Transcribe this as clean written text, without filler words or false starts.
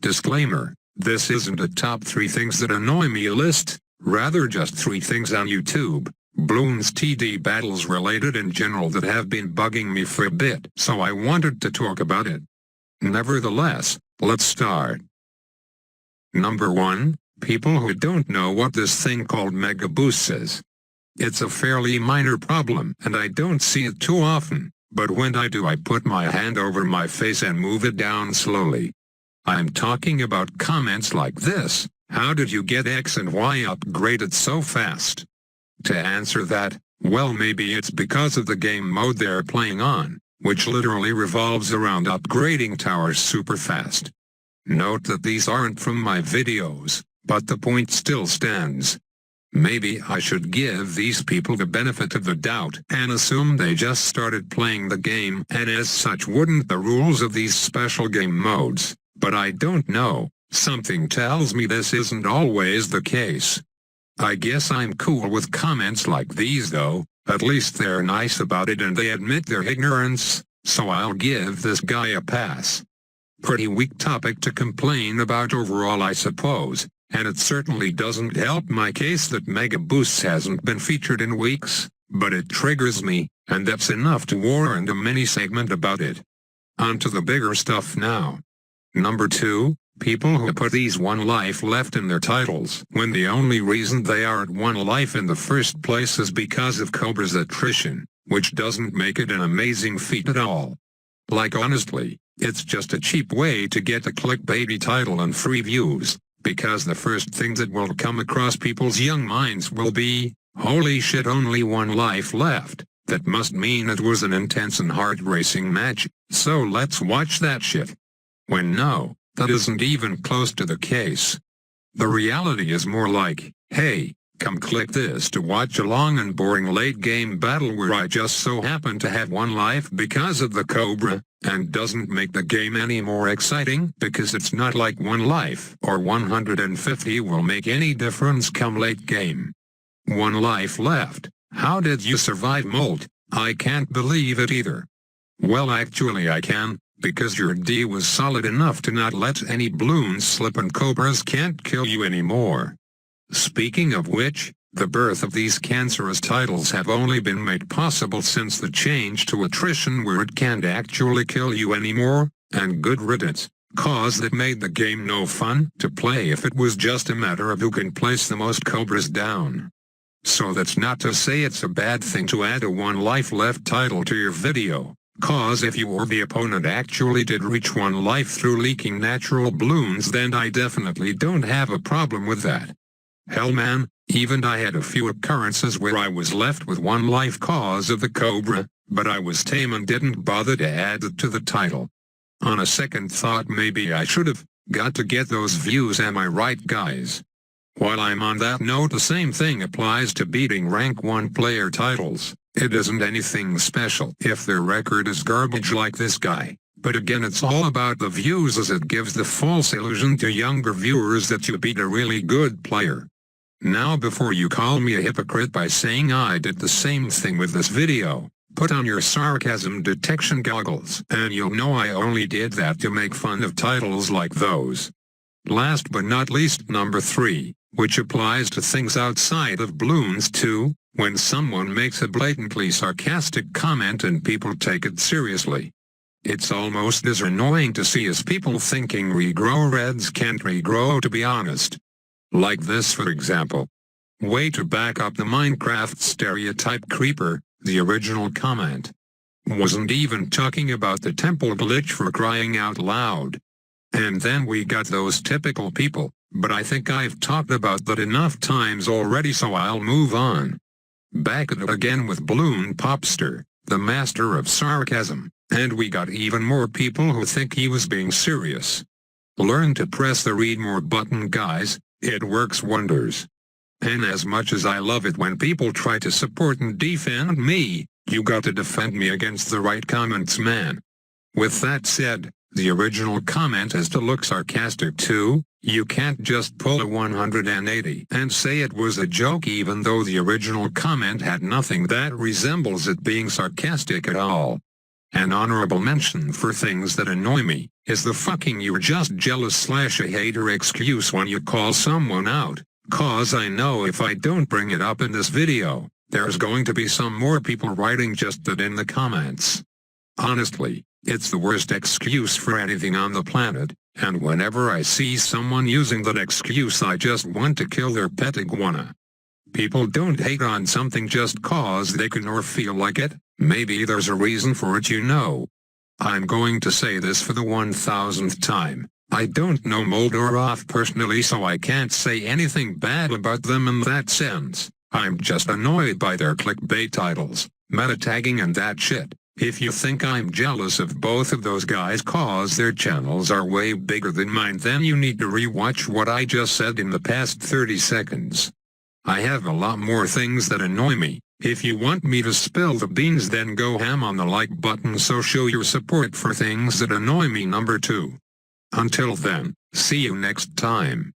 Disclaimer, this isn't a top 3 things that annoy me list, rather just 3 things on YouTube, Bloons TD Battles related in general that have been bugging me for a bit, so I wanted to talk about it. Nevertheless, let's start. Number 1, people who don't know what this thing called mega boosts is. It's a fairly minor problem and I don't see it too often, but when I do I put my hand over my face and move it down slowly. I'm talking about comments like this: how did you get X and Y upgraded so fast? To answer that, well, maybe it's because of the game mode they're playing on, which literally revolves around upgrading towers super fast. Note that these aren't from my videos, but the point still stands. Maybe I should give these people the benefit of the doubt and assume they just started playing the game and as such wouldn't the rules of these special game modes, but I don't know. Something tells me this isn't always the case. I guess I'm cool with comments like these though, at least they're nice about it and they admit their ignorance, so I'll give this guy a pass. Pretty weak topic to complain about overall, I suppose, and it certainly doesn't help my case that Mega Boosts hasn't been featured in weeks, but it triggers me, and that's enough to warrant a mini-segment about it. On to the bigger stuff now. Number 2, people who put these 1 life left in their titles when the only reason they are at 1 life in the first place is because of Cobra's attrition, which doesn't make it an amazing feat at all. Like honestly, it's just a cheap way to get a clickbaity title and free views, because the first thing that will come across people's young minds will be, holy shit, only 1 life left, that must mean it was an intense and heart-racing match, so let's watch that shit. When no, that isn't even close to the case. The reality is more like, hey, come click this to watch a long and boring late-game battle where I just so happen to have 1 life because of the Cobra, and doesn't make the game any more exciting because it's not like 1 life or 150 will make any difference come late game. 1 life left. How did you survive Molt? I can't believe it either. Well, actually I can, because your D was solid enough to not let any Bloons slip and Cobras can't kill you anymore. Speaking of which, the birth of these cancerous titles have only been made possible since the change to attrition where it can't actually kill you anymore, and good riddance, cause that made the game no fun to play if it was just a matter of who can place the most Cobras down. So that's not to say it's a bad thing to add a 1 life left title to your video, cause if you or the opponent actually did reach 1 life through leaking natural Bloons, then I definitely don't have a problem with that. Hell man, even I had a few occurrences where I was left with 1 life cause of the Cobra, but I was tame and didn't bother to add it to the title. On a second thought, maybe I should have. Got to get those views, am I right guys? While I'm on that note, the same thing applies to beating rank 1 player titles. It isn't anything special if their record is garbage like this guy, but again it's all about the views as it gives the false illusion to younger viewers that you beat a really good player. Now before you call me a hypocrite by saying I did the same thing with this video, put on your sarcasm detection goggles and you'll know I only did that to make fun of titles like those. Last but not least, number 3, which applies to things outside of Bloons too, when someone makes a blatantly sarcastic comment and people take it seriously. It's almost as annoying to see as people thinking regrow reds can't regrow, to be honest. Like this for example. Way to back up the Minecraft stereotype creeper, the original comment. Wasn't even talking about the temple glitch for crying out loud. And then we got those typical people, but I think I've talked about that enough times already, so I'll move on. Back at it again with Bloon Popster, the master of sarcasm, and we got even more people who think he was being serious. Learn to press the read more button guys, it works wonders. And as much as I love it when people try to support and defend me, you got to defend me against the right comments, man. With that said, the original comment has to look sarcastic too. You can't just pull a 180 and say it was a joke even though the original comment had nothing that resembles it being sarcastic at all. An honorable mention for things that annoy me is the fucking "you're just jealous / a hater" excuse when you call someone out, cause I know if I don't bring it up in this video, there's going to be some more people writing just that in the comments. Honestly, it's the worst excuse for anything on the planet, and whenever I see someone using that excuse I just want to kill their pet iguana. People don't hate on something just cause they can or feel like it. Maybe there's a reason for it, you know. I'm going to say this for the 1000th time. I don't know Mold or Off personally, so I can't say anything bad about them in that sense. I'm just annoyed by their clickbait titles, meta tagging and that shit. If you think I'm jealous of both of those guys cause their channels are way bigger than mine, then you need to rewatch what I just said in the past 30 seconds. I have a lot more things that annoy me. If you want me to spill the beans, then go ham on the like button, so show your support for things that annoy me. Number 2. Until then, see you next time.